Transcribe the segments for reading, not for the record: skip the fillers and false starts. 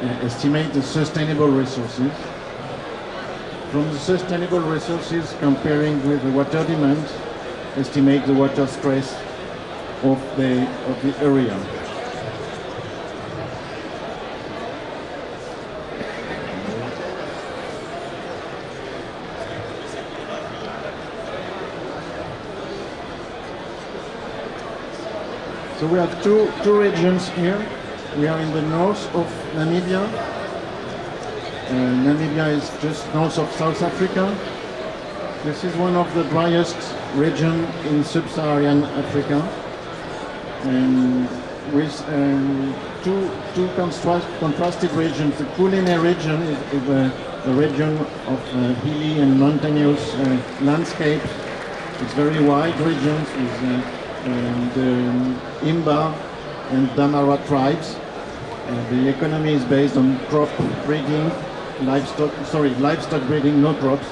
estimate the sustainable resources. From the sustainable resources, comparing with the water demand, estimate the water stress of the area. So we have two regions here. We are in the north of Namibia. Namibia is just north of South Africa. This is one of the driest regions in sub-Saharan Africa. And with two contrasted regions. The Kulene region is the region of hilly and mountainous landscape. It's very wide regions with the Imba and Damara tribes. The economy is based on crop breeding, livestock breeding, no crops.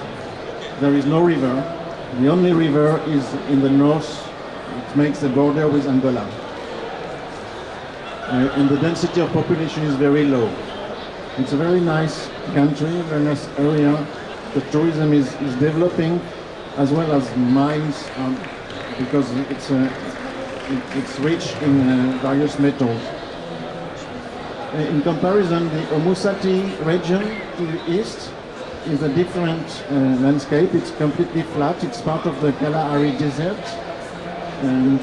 There is no river. The only river is in the north. It makes the border with Angola. And the density of population is very low. It's a very nice country, very nice area. The tourism is developing, as well as mines, because it's rich in various metals. In comparison, the Omusati region to the east is a different landscape. It's completely flat. It's part of the Kalahari Desert. And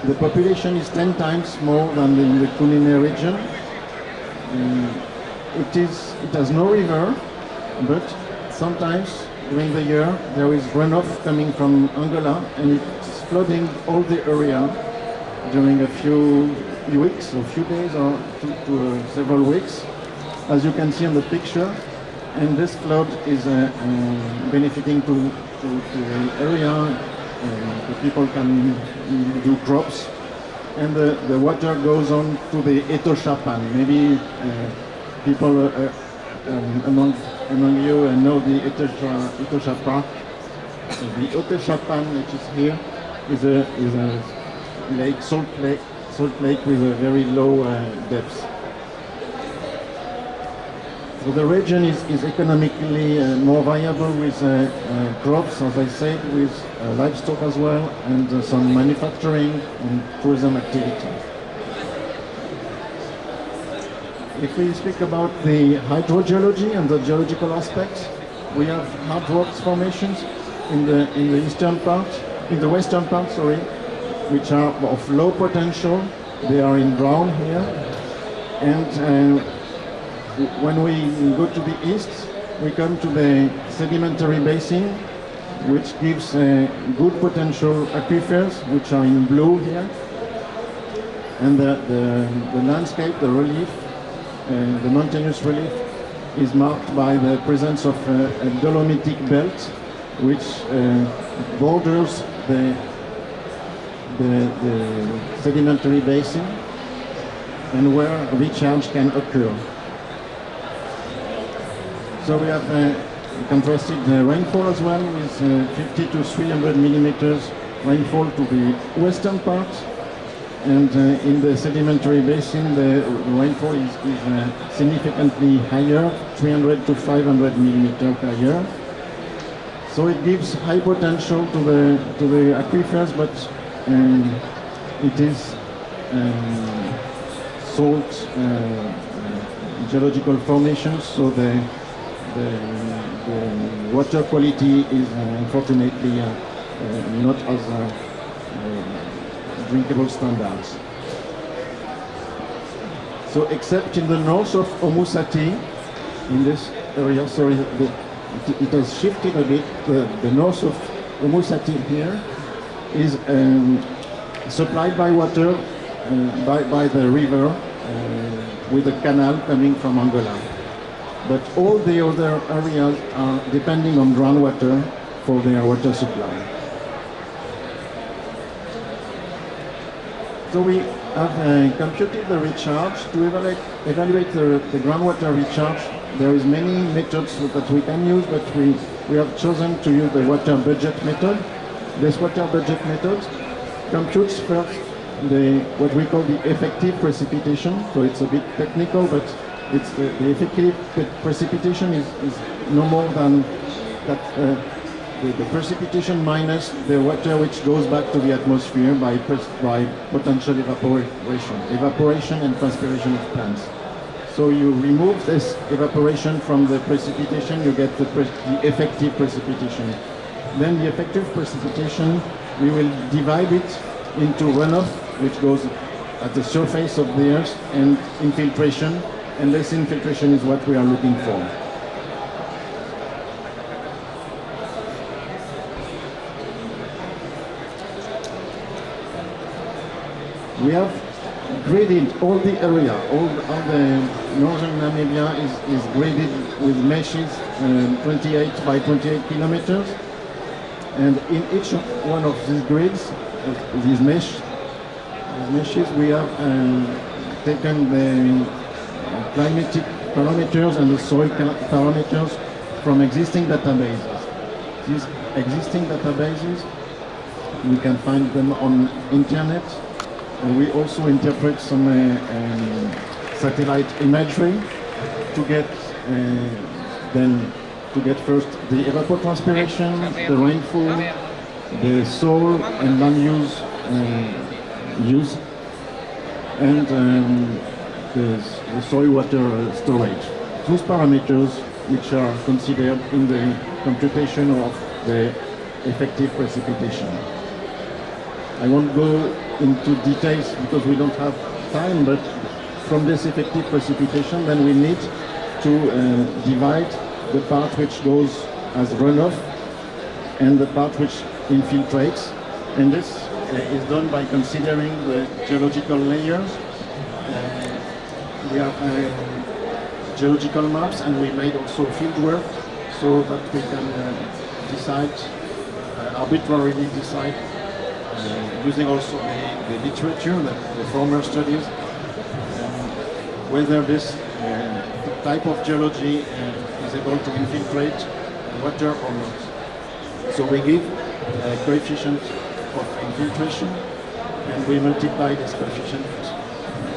the population is 10 times more than in the Kulene region. It has no river, but sometimes during the year there is runoff coming from Angola, and it's flooding all the area during a few weeks, or few days, or to several weeks, as you can see on the picture. And this flood is benefiting to the area. The people can do crops, and the water goes on to the Etoshapan. Maybe people among you know the Etosha Park. The Etoshapan, which is here, is a lake, salt lake with a very low depth. So the region is economically more viable with crops, as I said, with livestock as well, and some manufacturing and tourism activity. If we speak about the hydrogeology and the geological aspects, we have hard rocks formations in the western part, which are of low potential. They are in brown here, and when we go to the east, we come to the sedimentary basin, which gives good potential aquifers, which are in blue here. And the landscape, the relief, the mountainous relief, is marked by the presence of a dolomitic belt, which borders the sedimentary basin, and where recharge can occur. So we have contrasted rainfall as well, with 50 to 300 millimeters rainfall to the western part, and in the sedimentary basin the rainfall is significantly higher, 300 to 500 millimeters per year. So it gives high potential to the aquifers, but it is salt geological formations, so the water quality is unfortunately not as drinkable standards. So except in the north of Omusati, in this area, it has shifted a bit. The north of Omusati here is supplied by water by the river with a canal coming from Angola. But all the other areas are depending on groundwater for their water supply. So we have computed the recharge. To evaluate the groundwater recharge, there is many methods that we can use, but we have chosen to use the water budget method. This water budget method computes first what we call the effective precipitation. So it's a bit technical, but It's the effective precipitation is no more than that. The precipitation minus the water which goes back to the atmosphere by potential evaporation and transpiration of plants. So you remove this evaporation from the precipitation, you get the effective precipitation. Then the effective precipitation, we will divide it into runoff, which goes at the surface of the earth, and infiltration, and this infiltration is what we are looking for. We have graded all the area, all the northern Namibia is graded with meshes 28 by 28 kilometers. And in each one of these grids, these meshes, we have taken the climatic parameters and the soil parameters from existing databases. These existing databases, we can find them on internet. And we also interpret some satellite imagery to get first the evapotranspiration, the rainfall, the soil and land use, and the soil water storage. Those parameters which are considered in the computation of the effective precipitation. I won't go into details because we don't have time, but from this effective precipitation, then we need to divide the part which goes as runoff and the part which infiltrates. And this is done by considering the geological layers. We have geological maps, and we made also field work so that we can arbitrarily decide using also the literature, the former studies, whether this type of geology is able to infiltrate water or not. So we give a coefficient of infiltration, and we multiply this coefficient,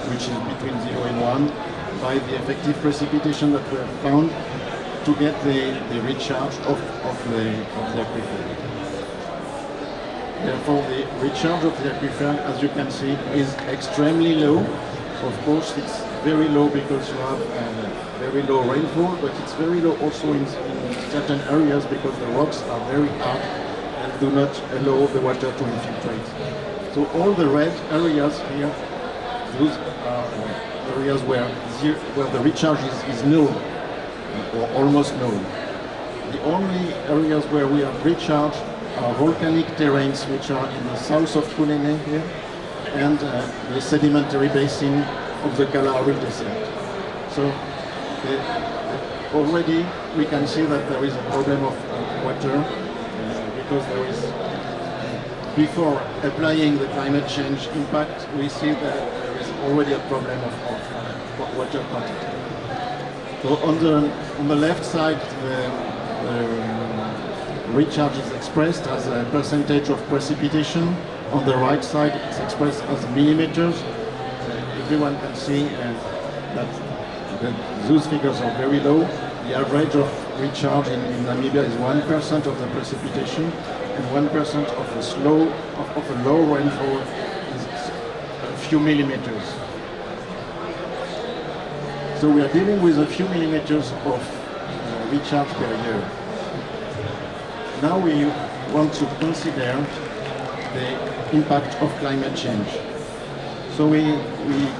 which is between 0 and 1, by the effective precipitation that we have found to get the recharge of the aquifer. Therefore, the recharge of the aquifer, as you can see, is extremely low. Of course, it's very low because you have very low rainfall, but it's very low also in certain areas because the rocks are very hard and do not allow the water to infiltrate. So all the red areas here, those are areas where the recharge is null or almost null. The only areas where we have recharge are volcanic terrains, which are in the south of Kulene here, and the sedimentary basin of the Kalahari Desert. So already we can see that there is a problem of water because there is, before applying the climate change impact, we see that there is already a problem of water quantity. So on the left side, the recharge is expressed as a percentage of precipitation. On the right side, it's expressed as millimeters. Everyone can see that those figures are very low. The average of recharge in Namibia is 1% of the precipitation, and 1% of a low rainfall is a few millimeters. So we are dealing with a few millimeters of recharge per year. Now we want to consider the impact of climate change. So we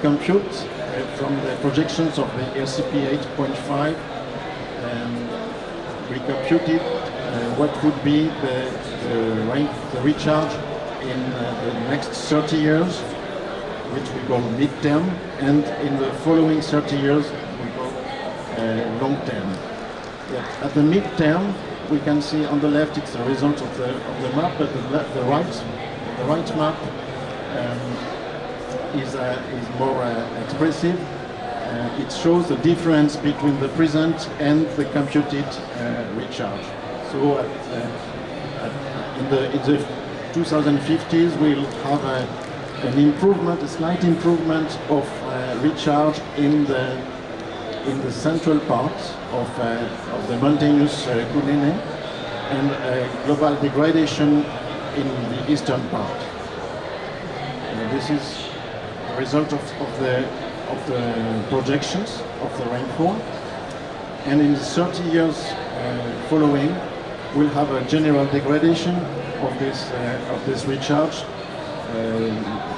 compute from the projections of the RCP 8.5, we computed what would be the recharge in the next 30 years, which we call mid-term, and in the following 30 years we call long-term. At the mid-term, we can see on the left it's the result of the map, but the right map is more expressive. It shows the difference between the present and the computed recharge. So in the 2050s, we'll have an improvement, a slight improvement of recharge in the in the central part of the mountainous Kundene, and global degradation in the eastern part. This is the result of the projections of the rainfall. And in the 30 years following, we'll have a general degradation of this recharge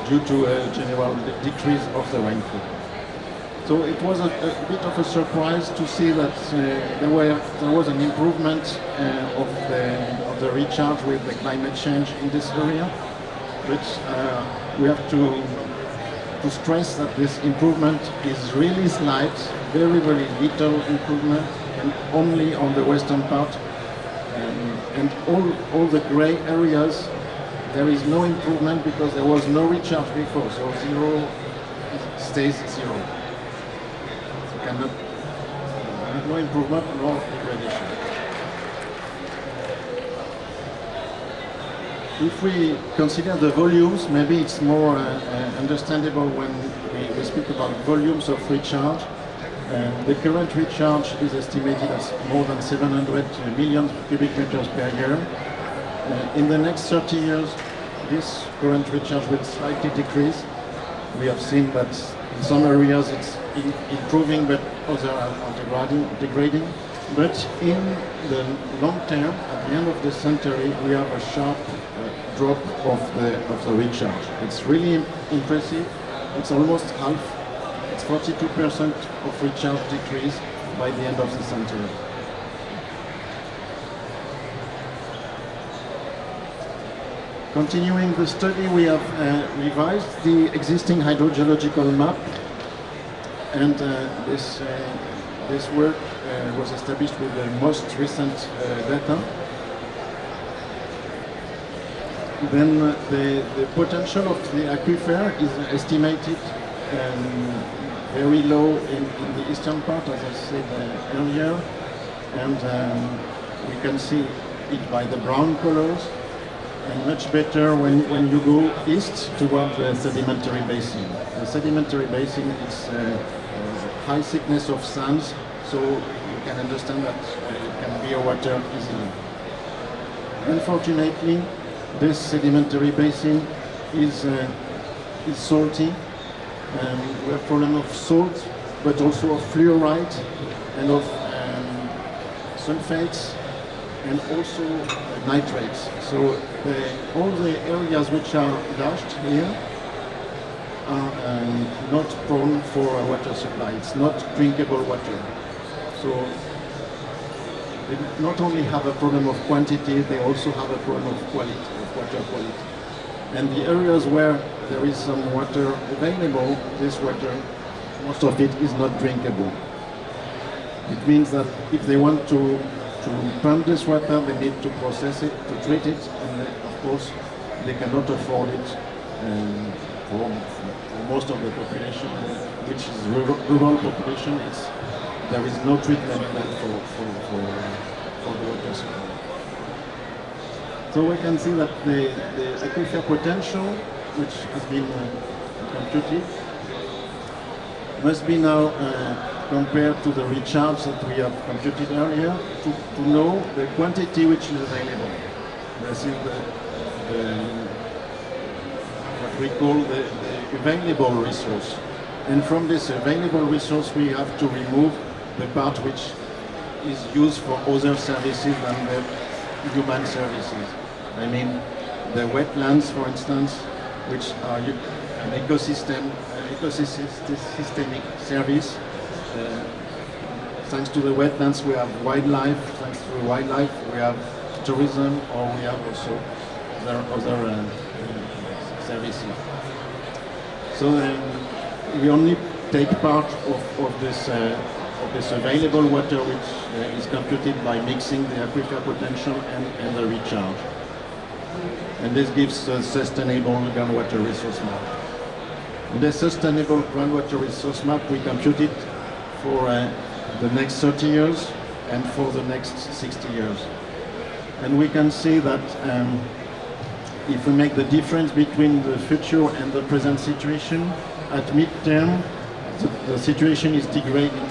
due to a general decrease of the rainfall. So it was a bit of a surprise to see that there was an improvement of the recharge with the climate change in this area, but we have to stress that this improvement is really slight, very, very little improvement, and only on the western part. And all the gray areas, there is no improvement because there was no recharge before, so zero stays zero. So cannot, no improvement, no degradation. If we consider the volumes, maybe it's more understandable when we speak about volumes of recharge. The current recharge is estimated as more than 700 million cubic meters per year. In the next 30 years, this current recharge will slightly decrease. We have seen that in some areas it's improving, but others are degrading. But in the long term, at the end of the century, we have a sharp drop of the recharge. It's really impressive. It's almost half. It's 42% of recharge decrease by the end of the century. Continuing the study, we have revised the existing hydrogeological map, and this work was established with the most recent data. Then the potential of the aquifer is estimated very low in the eastern part, as I said earlier, and we can see it by the brown colors, and much better when you go east toward the sedimentary basin. The sedimentary basin is high thickness of sands, so you can understand that it can be a water easily. Unfortunately, this sedimentary basin is salty. We have problem of salt, but also of fluoride and of sulfates, and also nitrates. So all the areas which are dashed here are not prone for a water supply. It's not drinkable water. So they not only have a problem of quantity, they also have a problem of quality, of water quality. And the areas where there is some water available, this water, most of it is not drinkable. It means that if they want to pump this water, they need to process it, to treat it, and of course they cannot afford it for most of the population, which is rural population. There is no treatment plan for the water supply. So we can see that the aquifer potential, which has been computed, must be now compared to the recharge that we have computed earlier to know the quantity which is available. This is what we call the available resource. And from this available resource, we have to remove the part which is used for other services than the human services. I mean, the wetlands, for instance, which are an ecosystemic service. Thanks to the wetlands, we have wildlife. Thanks to the wildlife, we have tourism, or we have also other services. So we only take part of this available water, which is computed by mixing the aquifer potential and the recharge. And this gives a sustainable groundwater resource map. In the sustainable groundwater resource map, we computed for the next 30 years and for the next 60 years. And we can see that if we make the difference between the future and the present situation, at mid-term, the situation is degrading.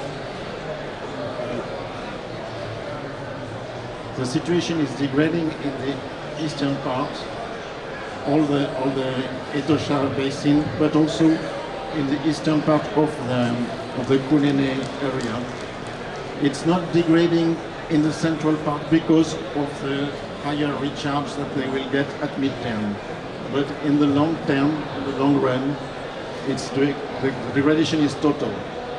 the situation is degrading in the eastern part, all the Etosha basin, but also in the eastern part of the Kunene area. It's not degrading in the central part because of the higher recharge that they will get at midterm. But in the long term, in the long run, the degradation is total,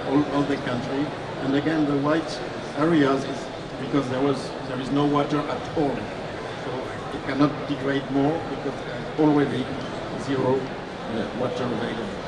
all the country. And again, the white areas is because there is no water at all. So it cannot degrade more because there's already zero water available.